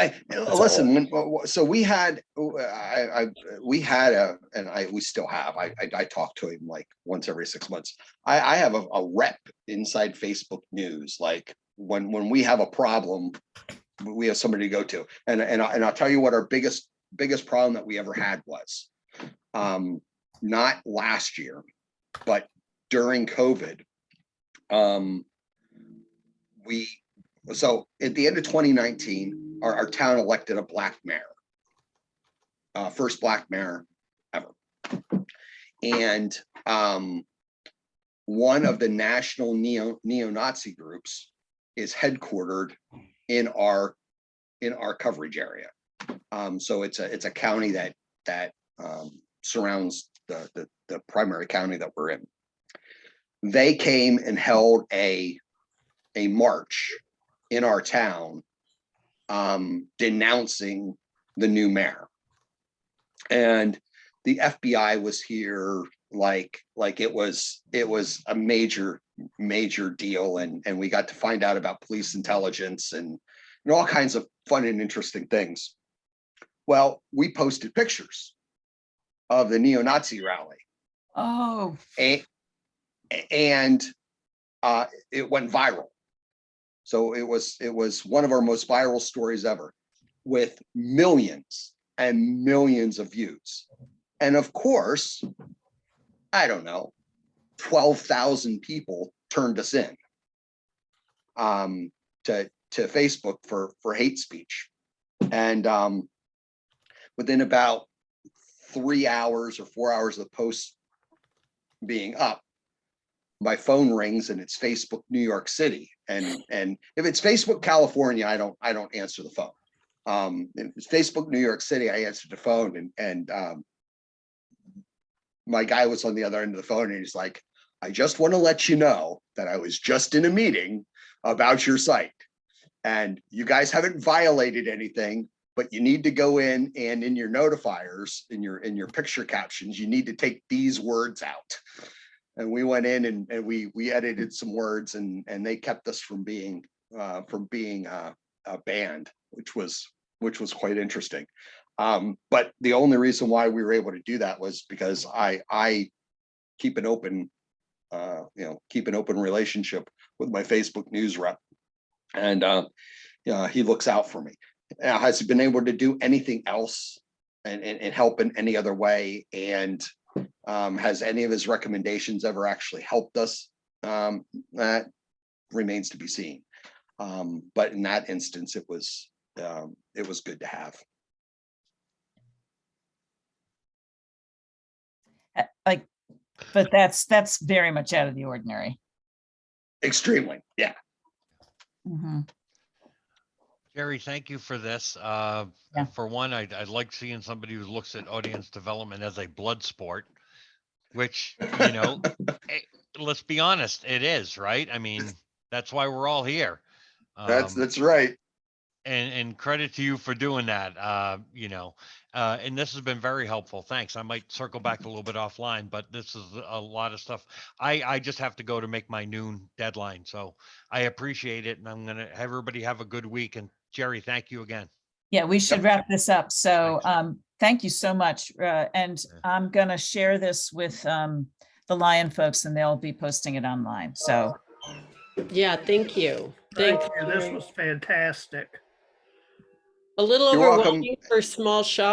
all listen. So we had, we still have. I talk to him like once every 6 months. I have a rep inside Facebook News. Like when we have a problem, we have somebody to go to. And I'll tell you what our biggest problem that we ever had was, not last year, but during COVID. So at the end of 2019, our town elected a black mayor, first black mayor ever. And one of the national neo-Nazi groups is headquartered in our coverage area. So it's a county that surrounds the primary county that we're in. They came and held a march in our town, denouncing the new mayor. And the FBI was here like it was a major deal. And we got to find out about police intelligence and all kinds of fun and interesting things. Well, we posted pictures of the neo-Nazi rally. Oh, And it went viral. So it was one of our most viral stories ever, with millions and millions of views. And of course, I don't know, 12,000 people turned us in to Facebook for hate speech. And within about 3 hours or 4 hours of the post being up, my phone rings and it's Facebook New York City. And if it's Facebook California, I don't answer the phone. If it's Facebook New York City, I answered the phone, and my guy was on the other end of the phone, and he's like, I just want to let you know that I was just in a meeting about your site, and you guys haven't violated anything, but you need to go in and in your notifiers, in your picture captions, you need to take these words out. And we went in and we edited some words, and they kept us from being banned, which was quite interesting. But the only reason why we were able to do that was because I keep an open relationship with my Facebook news rep, and he looks out for me. Has he been able to do anything else and help in any other way? And has any of his recommendations ever actually helped us? That remains to be seen. But in that instance, it was good to have. like, but that's very much out of the ordinary. Extremely, yeah. Mhm. Jerry, thank you for this. Yeah. For one, I'd like seeing somebody who looks at audience development as a blood sport, which, let's be honest, it is, right? I mean, that's why we're all here. That's right. And credit to you for doing that. And this has been very helpful. Thanks. I might circle back a little bit offline, but this is a lot of stuff. I just have to go to make my noon deadline. So I appreciate it. And I'm going to have everybody have a good week. And Jerry, thank you again. Yeah, we should wrap this up. So thank you so much. And I'm gonna share this with the Lion folks, and they'll be posting it online. So Yeah, thank you. Thank Thank you. This you. was fantastic. A little You're welcome. overwhelming for small shop.